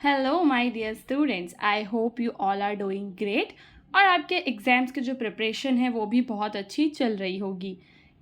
Hello my dear students, I hope you all are doing great और आपके exams की जो प्रिपरेशन है वो भी बहुत अच्छी चल रही होगी।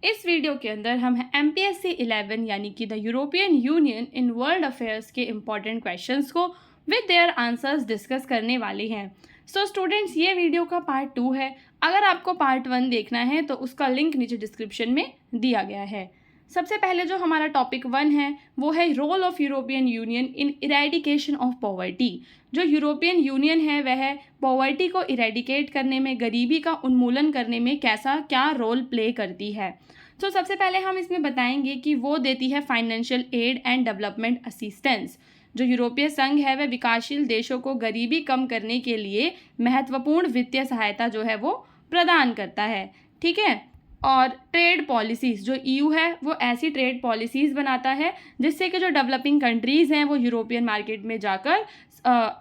इस वीडियो के अंदर हम MPSC 11 यानी कि the European Union in world affairs के इम्पॉर्टेंट क्वेश्चंस को विद देयर आंसर्स डिस्कस करने वाले हैं। सो स्टूडेंट्स, ये वीडियो का पार्ट 2 है। अगर आपको पार्ट 1 देखना है तो उसका लिंक नीचे डिस्क्रिप्शन में दिया गया है। सबसे पहले जो हमारा टॉपिक 1 है वो है role of European Union in eradication of poverty. जो यूरोपियन यूनियन है वह पॉवर्टी को इरेडिकेट करने में, गरीबी का उन्मूलन करने में कैसा क्या रोल प्ले करती है। तो सबसे पहले हम इसमें बताएंगे कि वो देती है financial aid and development assistance. जो यूरोपीय संघ है वह विकासशील देशों को गरीबी कम करने के लिए महत्वपूर्ण वित्तीय सहायता जो है वो प्रदान करता है। ठीक है। और ट्रेड पॉलिसीज़, जो EU है वो ऐसी ट्रेड पॉलिसीज़ बनाता है जिससे कि जो डेवलपिंग कंट्रीज़ हैं वो यूरोपियन मार्केट में जाकर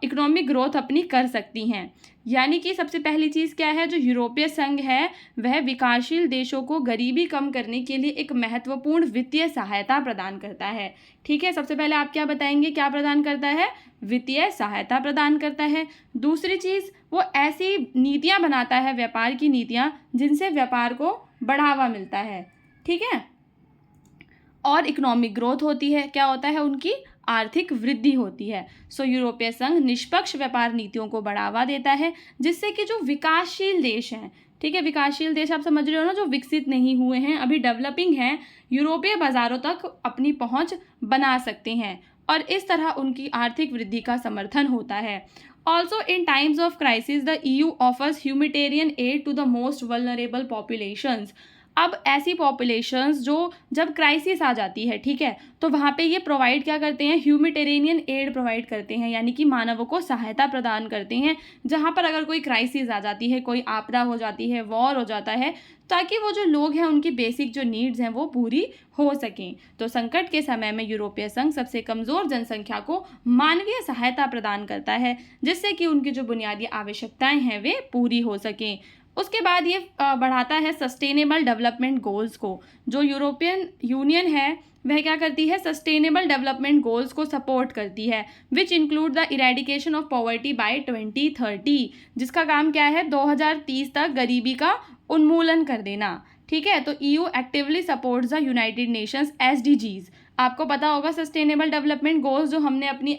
इकोनॉमिक ग्रोथ अपनी कर सकती हैं। यानी कि सबसे पहली चीज़ क्या है, जो यूरोपीय संघ है वह विकासशील देशों को गरीबी कम करने के लिए एक महत्वपूर्ण वित्तीय सहायता प्रदान करता है। ठीक है, सबसे पहले आप क्या बताएंगे, क्या प्रदान करता है? वित्तीय सहायता प्रदान करता है। दूसरी चीज़, वो ऐसी नीतियाँ बनाता है, व्यापार की नीतियाँ, जिनसे व्यापार को बढ़ावा मिलता है। ठीक है। और इकोनॉमिक ग्रोथ होती है, क्या होता है, उनकी आर्थिक वृद्धि होती है। सो यूरोपीय संघ निष्पक्ष व्यापार नीतियों को बढ़ावा देता है जिससे कि जो विकासशील देश हैं, ठीक है, विकासशील देश आप समझ रहे हो ना, जो विकसित नहीं हुए हैं, अभी डेवलपिंग हैं, यूरोपीय बाजारों तक अपनी पहुंच बना सकते हैं और इस तरह उनकी आर्थिक वृद्धि का समर्थन होता है। Also in times of crisis the EU offers humanitarian aid to the most vulnerable populations. अब ऐसी पॉपुलेशंस जो जब क्राइसिस आ जाती है, ठीक है, तो वहाँ पे ये प्रोवाइड क्या करते हैं, ह्यूमैनिटेरियन एड प्रोवाइड करते हैं, यानी कि मानवों को सहायता प्रदान करते हैं जहाँ पर अगर कोई क्राइसिस आ जाती है, कोई आपदा हो जाती है, वॉर हो जाता है, ताकि वो जो लोग हैं उनकी बेसिक जो नीड्स हैं वो पूरी हो सकें। तो संकट के समय में यूरोपीय संघ सबसे कमज़ोर जनसंख्या को मानवीय सहायता प्रदान करता है जिससे कि उनकी जो बुनियादी आवश्यकताएं हैं वे पूरी हो सकें। उसके बाद ये बढ़ाता है सस्टेनेबल डेवलपमेंट गोल्स को। जो यूरोपियन यूनियन है वह क्या करती है, सस्टेनेबल डेवलपमेंट गोल्स को सपोर्ट करती है, which include the eradication of poverty by 2030, जिसका काम क्या है, 2030 तक गरीबी का उन्मूलन कर देना। ठीक है। तो EU actively supports the United Nations SDGs। आपको पता होगा सस्टेनेबल डेवलपमेंट गोल्स जो हमने अपनी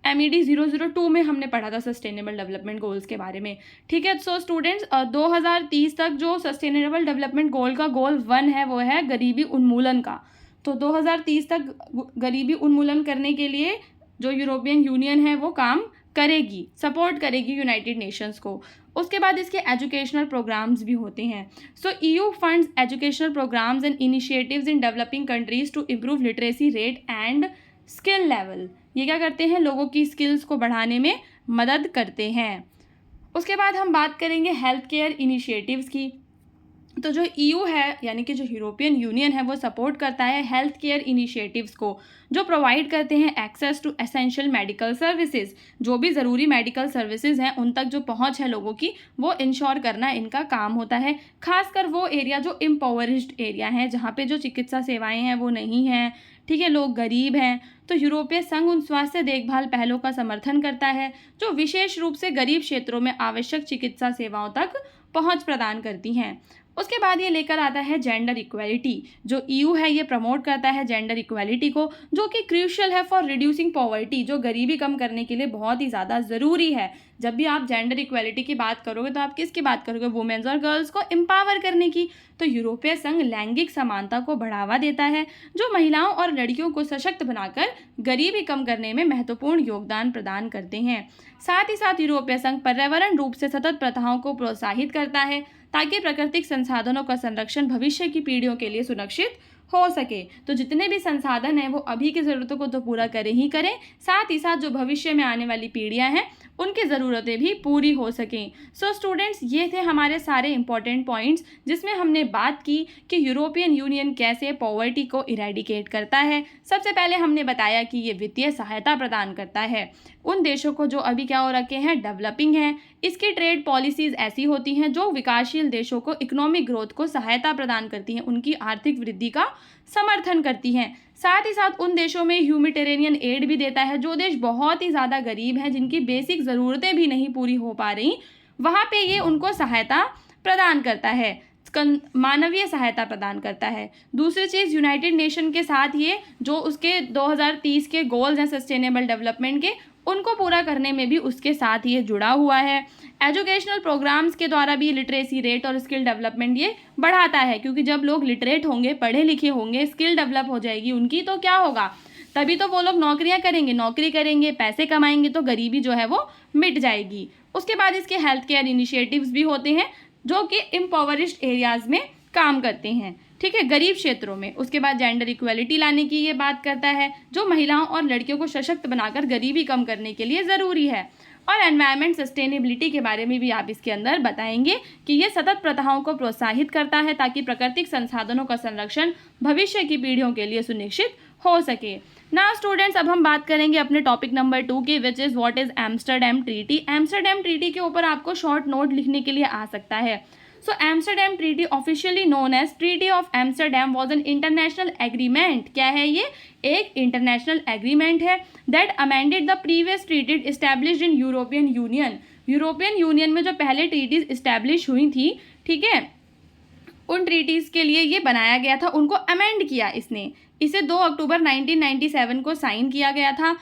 MED 002 में हमने पढ़ा था सस्टेनेबल डेवलपमेंट गोल्स के बारे में। ठीक है। सो स्टूडेंट्स, 2030 तक जो सस्टेनेबल डेवलपमेंट गोल का गोल 1 है वो है गरीबी उन्मूलन का। तो 2030 तक गरीबी उन्मूलन करने के लिए जो यूरोपियन यूनियन है वो काम करेगी, सपोर्ट करेगी यूनाइटेड नेशंस को। उसके बाद इसके एजुकेशनल प्रोग्राम्स भी होते हैं। So EU funds educational programmes and initiatives in developing countries to improve literacy rate and skill level. ये क्या करते हैं, लोगों की स्किल्स को बढ़ाने में मदद करते हैं। उसके बाद हम बात करेंगे हेल्थ केयर इनिशिएटिव्स की। तो जो EU है यानी कि जो यूरोपियन यूनियन है वो सपोर्ट करता है हेल्थ केयर इनिशिएटिव्स को, जो प्रोवाइड करते हैं access to essential medical services. जो भी ज़रूरी मेडिकल सर्विसेज हैं उन तक जो पहुंच है लोगों की वो इंश्योर करना इनका काम होता है। खासकर वो एरिया जो इम्पोवरिश्ड एरिया हैं, जहाँ पे जो चिकित्सा सेवाएं हैं वो नहीं हैं, ठीक है, लोग गरीब हैं, तो यूरोपीय संघ उन स्वास्थ्य देखभाल पहलों का समर्थन करता है जो विशेष रूप से गरीब क्षेत्रों में आवश्यक चिकित्सा सेवाओं तक पहुंच प्रदान करती हैं। उसके बाद ये लेकर आता है जेंडर इक्वालिटी। जो EU है ये प्रमोट करता है जेंडर इक्वालिटी को, जो कि क्रूशियल है फॉर रिड्यूसिंग पॉवर्टी, जो गरीबी कम करने के लिए बहुत ही ज़्यादा ज़रूरी है। जब भी आप जेंडर इक्वालिटी की बात करोगे तो आप किसकी बात करोगे, वुमेन्स और गर्ल्स को एम्पावर करने की। तो यूरोपीय संघ लैंगिक समानता को बढ़ावा देता है जो महिलाओं और लड़कियों को सशक्त बनाकर गरीबी कम करने में महत्वपूर्ण योगदान प्रदान करते हैं। साथ ही साथ यूरोपीय संघ पर्यावरण रूप से सतत प्रथाओं को प्रोत्साहित करता है ताकि प्राकृतिक संसाधनों का संरक्षण भविष्य की पीढ़ियों के लिए सुरक्षित हो सके। तो जितने भी संसाधन हैं वो अभी की ज़रूरतों को तो पूरा करें ही करें, साथ ही साथ जो भविष्य में आने वाली पीढ़ियां हैं उनकी ज़रूरतें भी पूरी हो सकें। सो स्टूडेंट्स, ये थे हमारे सारे इंपॉर्टेंट पॉइंट्स जिसमें हमने बात की कि यूरोपियन यूनियन कैसे पॉवर्टी को इरेडिकेट करता है। सबसे पहले हमने बताया कि ये वित्तीय सहायता प्रदान करता है उन देशों को जो अभी क्या हो रखे हैं, डेवलपिंग हैं। इसकी ट्रेड पॉलिसीज़ ऐसी होती हैं जो विकासशील देशों को इकोनॉमिक ग्रोथ को सहायता प्रदान करती हैं, उनकी आर्थिक वृद्धि का समर्थन करती हैं। साथ ही साथ उन देशों में ह्यूमैनिटेरियन एड भी देता है, जो देश बहुत ही ज़्यादा गरीब हैं, जिनकी बेसिक ज़रूरतें भी नहीं पूरी हो पा रही, वहाँ पे ये उनको सहायता प्रदान करता है, मानवीय सहायता प्रदान करता है। दूसरी चीज़, यूनाइटेड नेशन के साथ ये जो उसके 2030 के गोल्स हैं सस्टेनेबल डेवलपमेंट के, उनको पूरा करने में भी उसके साथ ये जुड़ा हुआ है। एजुकेशनल प्रोग्राम्स के द्वारा भी लिटरेसी रेट और स्किल डेवलपमेंट ये बढ़ाता है, क्योंकि जब लोग लिटरेट होंगे, पढ़े लिखे होंगे, स्किल डेवलप हो जाएगी उनकी, तो क्या होगा, तभी तो वो लोग नौकरियां करेंगे, नौकरी करेंगे, पैसे कमाएंगे, तो गरीबी जो है वो मिट जाएगी। उसके बाद इसके हेल्थ केयर इनिशिएटिव्स भी होते हैं, जो कि इम्पॉवरिश्ड एरियाज़ में काम करते हैं, ठीक है, गरीब क्षेत्रों में। उसके बाद जेंडर इक्वलिटी लाने की ये बात करता है, जो महिलाओं और लड़कियों को सशक्त बनाकर गरीबी कम करने के लिए ज़रूरी है। और एनवायरनमेंट सस्टेनेबिलिटी के बारे में भी आप इसके अंदर बताएंगे कि ये सतत प्रथाओं को प्रोत्साहित करता है, ताकि प्राकृतिक संसाधनों का संरक्षण भविष्य की पीढ़ियों के लिए सुनिश्चित हो सके। ना स्टूडेंट्स, अब हम बात करेंगे अपने टॉपिक नंबर 2 की, which is what is Amsterdam treaty. Amsterdam treaty के ऊपर आपको शॉर्ट नोट लिखने के लिए आ सकता है। So Amsterdam Treaty, officially known as Treaty of Amsterdam, was an international agreement. क्या है ये? एक इंटरनेशनल एग्रीमेंट है that amended the previous treaties established in European Union. European union में जो पहले ट्रीटीज इस्टेब्लिश हुई थी, ठीक है, उन ट्रीटीज़ के लिए ये बनाया गया था, उनको अमेंड किया इसने। इसे 2 अक्टूबर 1997 को साइन किया गया था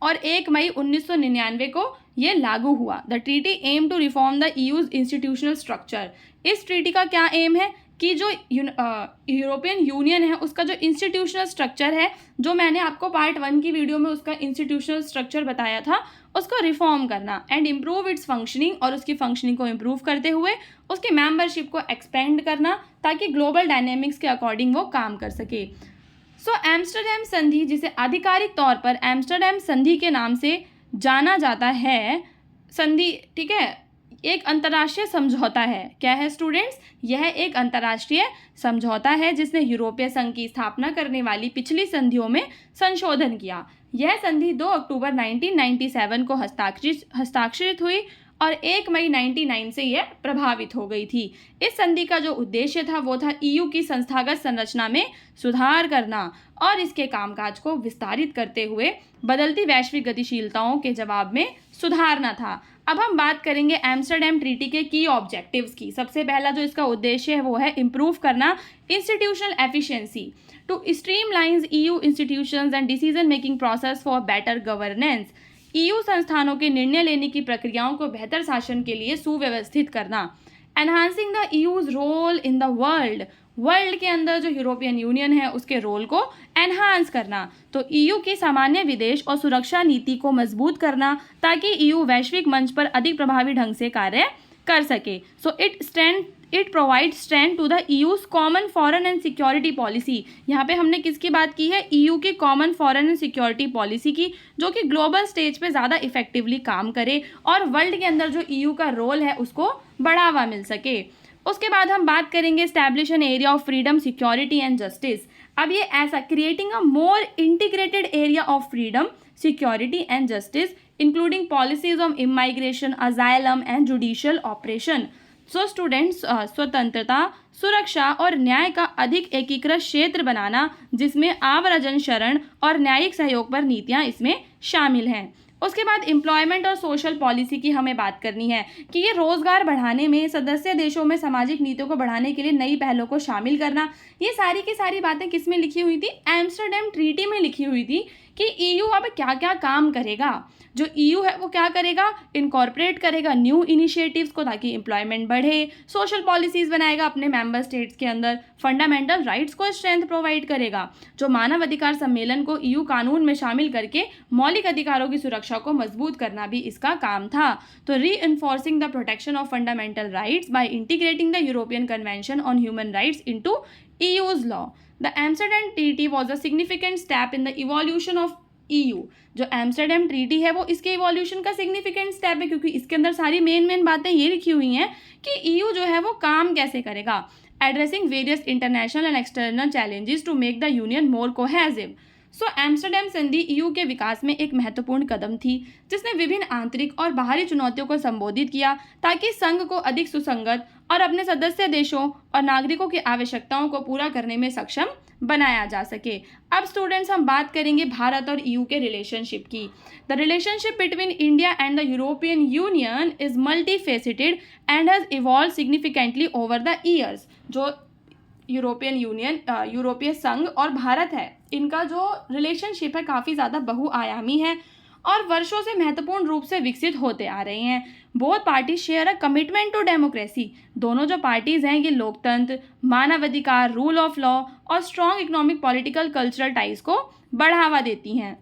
और 1 मई 1999 को ये लागू हुआ। The treaty aim to reform the EU's institutional structure. इस ट्रीटी का क्या एम है कि जो यूरोपियन यूनियन है उसका जो इंस्टीट्यूशनल स्ट्रक्चर है, जो मैंने आपको पार्ट 1 की वीडियो में उसका इंस्टीट्यूशनल स्ट्रक्चर बताया था, उसको रिफॉर्म करना एंड इम्प्रूव इट्स फंक्शनिंग, और उसकी फंक्शनिंग को इम्प्रूव करते हुए उसकी मेंबरशिप को एक्सपेंड करना, ताकि ग्लोबल डायनेमिक्स के अकॉर्डिंग वो काम कर सके। एम्स्टरडैम संधि, जिसे आधिकारिक तौर पर एम्स्टरडैम संधि के नाम से जाना जाता है, संधि, ठीक है, एक अंतर्राष्ट्रीय समझौता है। क्या है स्टूडेंट्स? यह एक अंतर्राष्ट्रीय समझौता है जिसने यूरोपीय संघ की स्थापना करने वाली पिछली संधियों में संशोधन किया। यह संधि 2 अक्टूबर 1997 को हस्ताक्षरित हुई और 1 मई 1999 से यह प्रभावित हो गई थी। इस संधि का जो उद्देश्य था वो था ईयू की संस्थागत संरचना में सुधार करना और इसके कामकाज को विस्तारित करते हुए बदलती वैश्विक गतिशीलताओं के जवाब में सुधारना था। अब हम बात करेंगे एम्स्टरडैम ट्रीटी के की ऑब्जेक्टिव्स की। सबसे पहला जो इसका उद्देश्य है वो है इम्प्रूव करना institutional efficiency to streamline EU institutions and decision making process for better governance. EU संस्थानों के निर्णय लेने की प्रक्रियाओं को बेहतर शासन के लिए सुव्यवस्थित करना। Enhancing the EU's role in the world के अंदर जो यूरोपियन यूनियन है उसके रोल को एनहांस करना। तो ईयू की सामान्य विदेश और सुरक्षा नीति को मजबूत करना, ताकि ईयू वैश्विक मंच पर अधिक प्रभावी ढंग से कार्य कर सके। So it provide strength to the EU's common foreign and security policy. यहाँ पे हमने किसकी बात की है? ईयू की common foreign and security policy की, जो कि ग्लोबल स्टेज पे ज़्यादा इफेक्टिवली काम करे और वर्ल्ड के अंदर जो ईयू का रोल है उसको बढ़ावा मिल सके। उसके बाद हम बात करेंगे establish an area of freedom, security and justice. अब ये ऐसा creating a more integrated area of freedom, security and justice including policies of immigration, asylum and judicial operation. So students, स्वतंत्रता, सुरक्षा और न्याय का अधिक एकीकृत क्षेत्र बनाना, जिसमें आव्रजन, शरण और न्यायिक सहयोग पर नीतियाँ इसमें शामिल हैं। उसके बाद एम्प्लॉयमेंट और सोशल पॉलिसी की हमें बात करनी है कि ये रोजगार बढ़ाने में, सदस्य देशों में सामाजिक नीतियों को बढ़ाने के लिए नई पहलों को शामिल करना। ये सारी की सारी बातें किस में लिखी हुई थी? एम्स्टरडैम ट्रीटी में लिखी हुई थी कि ईयू अब क्या क्या काम करेगा। जो ईयू है वो क्या करेगा? इनकॉर्पोरेट करेगा न्यू इनिशिएटिव्स को, ताकि एम्प्लॉयमेंट बढ़े, सोशल पॉलिसीज़ बनाएगा अपने मेंबर स्टेट्स के अंदर, फंडामेंटल राइट्स को स्ट्रेंथ प्रोवाइड करेगा, जो मानव अधिकार सम्मेलन को ईयू कानून में शामिल करके मौलिक अधिकारों की सुरक्षा को मजबूत करना भी इसका काम था। तो reinforcing the protection of fundamental rights by integrating the European convention on human rights into EU's law. The Amsterdam treaty was a significant step in the evolution of EU. जो एम्स्टरडैम ट्रीटी है वो इसके evolution का significant step है, क्योंकि इसके अंदर सारी मेन बातें ये लिखी हुई हैं कि ईयू जो है वो काम कैसे करेगा। Addressing various international and external challenges to make the union more cohesive. So Amsterdam संधि ईयू के विकास में एक महत्वपूर्ण कदम थी, जिसने विभिन्न आंतरिक और बाहरी चुनौतियों को संबोधित किया, ताकि संघ को अधिक सुसंगत और अपने सदस्य देशों और नागरिकों की आवश्यकताओं को पूरा करने में सक्षम बनाया जा सके। अब स्टूडेंट्स हम बात करेंगे भारत और ईयू के रिलेशनशिप की। The relationship between India and the European union is multi faceted and has evolve significantly over the years. जो यूरोपियन यूनियन, यूरोपीय संघ और भारत है, इनका जो रिलेशनशिप है काफ़ी ज़्यादा बहुआयामी है और वर्षों से महत्वपूर्ण रूप से विकसित होते आ रहे हैं। Both party share a commitment to democracy. दोनों जो पार्टीज़ हैं ये लोकतंत्र, मानवाधिकार, रूल ऑफ लॉ और strong economic, political, cultural ties को बढ़ावा देती हैं।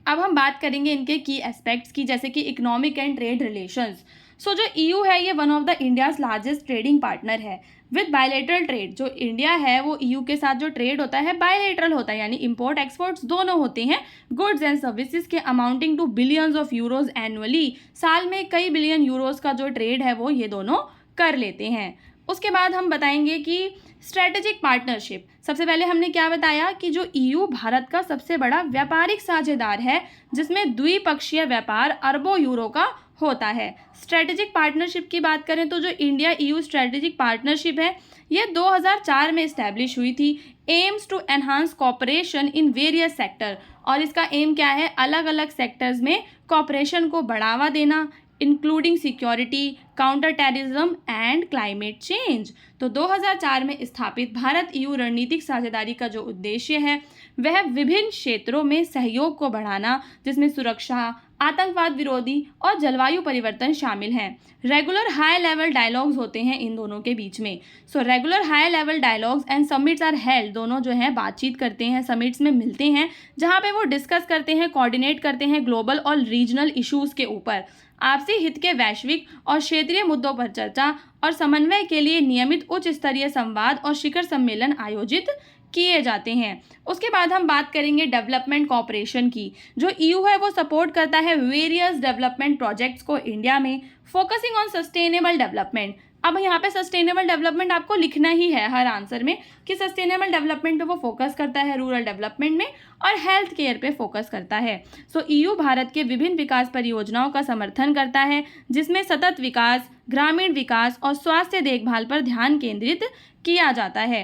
अब हम बात करेंगे इनके की एस्पेक्ट्स की, जैसे कि इकोनॉमिक एंड ट्रेड रिलेशंस। सो जो ईयू है ये one of the India's largest trading partner है विद बायलेटरल ट्रेड। जो इंडिया है वो ईयू के साथ जो ट्रेड होता है बायलेटरल होता है, यानी इंपोर्ट एक्सपोर्ट्स दोनों होते हैं गुड्स एंड सर्विसेज के, amounting to billions of euros annually. साल में कई बिलियन यूरोज का जो ट्रेड है वो ये दोनों कर लेते हैं। उसके बाद हम बताएंगे कि स्ट्रेटेजिक पार्टनरशिप। सबसे पहले हमने क्या बताया कि जो ईयू भारत का सबसे बड़ा व्यापारिक साझेदार है, जिसमें द्विपक्षीय व्यापार अरबों यूरो का होता है। स्ट्रेटेजिक पार्टनरशिप की बात करें तो जो इंडिया ईयू स्ट्रेटेजिक पार्टनरशिप है ये 2004 में इस्टेब्लिश हुई थी। Aims to enhance cooperation in various sector, और इसका एम क्या है, अलग अलग सेक्टर्स में कॉपरेशन को बढ़ावा देना, including security, counter terrorism and climate change. तो 2004 में स्थापित भारत ईयू रणनीतिक साझेदारी का जो उद्देश्य है वह विभिन्न क्षेत्रों में सहयोग को बढ़ाना, जिसमें सुरक्षा, आतंकवाद विरोधी और जलवायु परिवर्तन शामिल हैं। रेगुलर हाई लेवल डायलॉग्स होते हैं इन दोनों के बीच में। So regular high level dialogues and summits are held. दोनों जो हैं बातचीत करते हैं, समिट्स में मिलते हैं, जहाँ पे वो डिस्कस करते हैं, कोऑर्डिनेट करते हैं ग्लोबल और रीजनल इश्यूज़ के ऊपर। आपसी हित के वैश्विक और क्षेत्रीय मुद्दों पर चर्चा और समन्वय के लिए नियमित उच्च स्तरीय संवाद और शिखर सम्मेलन आयोजित किए जाते हैं। उसके बाद हम बात करेंगे डेवलपमेंट कोऑपरेशन की। जो ईयू है वो सपोर्ट करता है वेरियस डेवलपमेंट प्रोजेक्ट्स को इंडिया में, फोकसिंग ऑन सस्टेनेबल डेवलपमेंट। अब यहाँ पे सस्टेनेबल डेवलपमेंट आपको लिखना ही है हर आंसर में कि सस्टेनेबल डेवलपमेंट पे वो फोकस करता है, रूरल डेवलपमेंट में, और हेल्थ केयर पे फोकस करता है। सो ईयू भारत के विभिन्न विकास परियोजनाओं का समर्थन करता है, जिसमें सतत विकास, ग्रामीण विकास और स्वास्थ्य देखभाल पर ध्यान केंद्रित किया जाता है।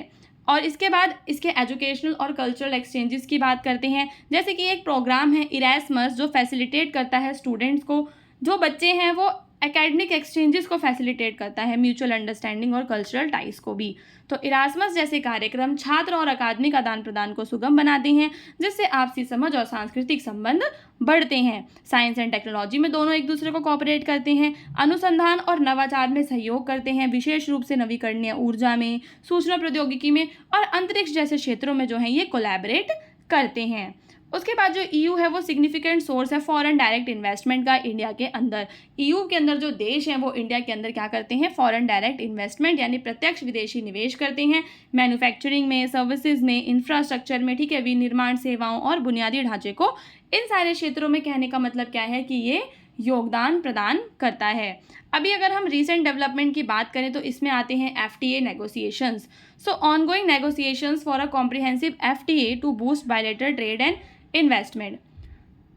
और इसके बाद इसके एजुकेशनल और कल्चरल एक्सचेंजेस की बात करते हैं, जैसे कि एक प्रोग्राम है इरास्मस जो फैसिलिटेट करता है स्टूडेंट्स को, जो बच्चे हैं वो एकेडमिक एक्सचेंजेस को फैसिलिटेट करता है, म्यूचुअल अंडरस्टैंडिंग और कल्चरल टाइज को भी। तो इरास्मस जैसे कार्यक्रम छात्र और अकादमिक आदान प्रदान को सुगम बनाते हैं, जिससे आपसी समझ और सांस्कृतिक संबंध बढ़ते हैं। साइंस एंड टेक्नोलॉजी में दोनों एक दूसरे को कोऑपरेट करते हैं, अनुसंधान और नवाचार में सहयोग करते हैं, विशेष रूप से नवीकरणीय ऊर्जा में, सूचना प्रौद्योगिकी में और अंतरिक्ष जैसे क्षेत्रों में जो है ये कोलैबोरेट करते हैं। उसके बाद जो ईयू है वो सिग्निफिकेंट सोर्स है फॉरेन डायरेक्ट इन्वेस्टमेंट का इंडिया के अंदर। ईयू के अंदर जो देश हैं वो इंडिया के अंदर क्या करते हैं, फॉरेन डायरेक्ट इन्वेस्टमेंट यानी प्रत्यक्ष विदेशी निवेश करते हैं, मैन्युफैक्चरिंग में, सर्विसेज में, इंफ्रास्ट्रक्चर में, ठीक है, विनिर्माण सेवाओं और बुनियादी ढांचे को, इन सारे क्षेत्रों में कहने का मतलब क्या है कि ये योगदान प्रदान करता है। अभी अगर हम रीसेंट डेवलपमेंट की बात करें तो इसमें आते हैं FTA negotiations. So ongoing negotiations for a comprehensive FTA to boost bilateral trade and investment.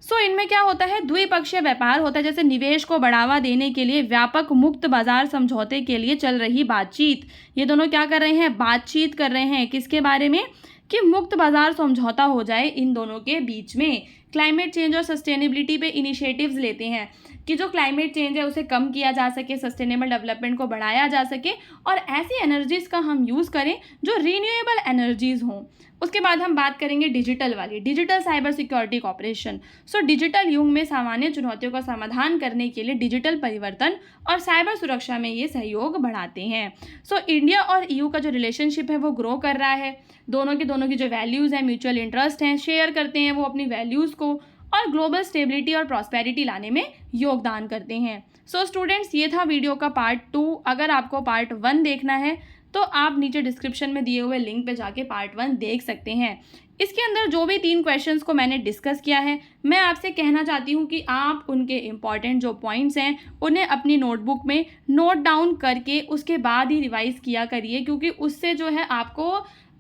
So इनमें क्या होता है, द्विपक्षीय व्यापार होता है, जैसे निवेश को बढ़ावा देने के लिए व्यापक मुक्त बाजार समझौते के लिए चल रही बातचीत। ये दोनों क्या कर रहे हैं, बातचीत कर रहे हैं, किसके बारे में, कि मुक्त बाजार समझौता हो जाए इन दोनों के बीच में। क्लाइमेट चेंज और सस्टेनेबिलिटी पे इनिशिएटिव्स लेते हैं कि जो क्लाइमेट चेंज है उसे कम किया जा सके, सस्टेनेबल डेवलपमेंट को बढ़ाया जा सके और ऐसी एनर्जीज़ का हम यूज़ करें जो रीन्यूएबल एनर्जीज़ हों। उसके बाद हम बात करेंगे डिजिटल वाली, digital cyber security corporation. So digital युग में सामान्य चुनौतियों का समाधान करने के लिए डिजिटल परिवर्तन और साइबर सुरक्षा में ये सहयोग बढ़ाते हैं। सो इंडिया और ईयू का जो रिलेशनशिप है वो ग्रो कर रहा है। दोनों की जो वैल्यूज़ हैं, म्यूचुअल इंटरेस्ट हैं, शेयर करते हैं वो अपनी वैल्यूज़ को, और ग्लोबल स्टेबिलिटी और प्रॉस्पेरिटी लाने में योगदान करते हैं। सो स्टूडेंट्स, ये था वीडियो का पार्ट 2। अगर आपको पार्ट 1 देखना है तो आप नीचे डिस्क्रिप्शन में दिए हुए लिंक पे जाके पार्ट 1 देख सकते हैं। इसके अंदर जो भी 3 क्वेश्चंस को मैंने डिस्कस किया है, मैं आपसे कहना चाहती हूँ कि आप उनके इम्पॉर्टेंट जो पॉइंट्स हैं उन्हें अपनी नोटबुक में नोट डाउन करके उसके बाद ही रिवाइज़ किया करिए, क्योंकि उससे जो है आपको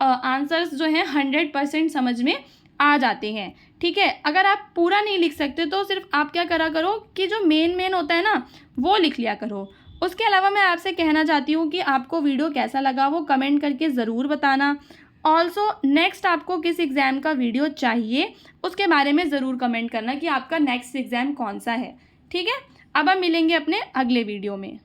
आंसर्स जो हैं 100% समझ में आ जाते हैं। ठीक है, अगर आप पूरा नहीं लिख सकते तो सिर्फ आप क्या करा करो कि जो मेन होता है ना वो लिख लिया करो। उसके अलावा मैं आपसे कहना चाहती हूँ कि आपको वीडियो कैसा लगा वो कमेंट करके ज़रूर बताना, ऑल्सो नेक्स्ट आपको किस एग्ज़ाम का वीडियो चाहिए उसके बारे में ज़रूर कमेंट करना कि आपका नेक्स्ट एग्ज़ाम कौन सा है। ठीक है, अब हम मिलेंगे अपने अगले वीडियो में।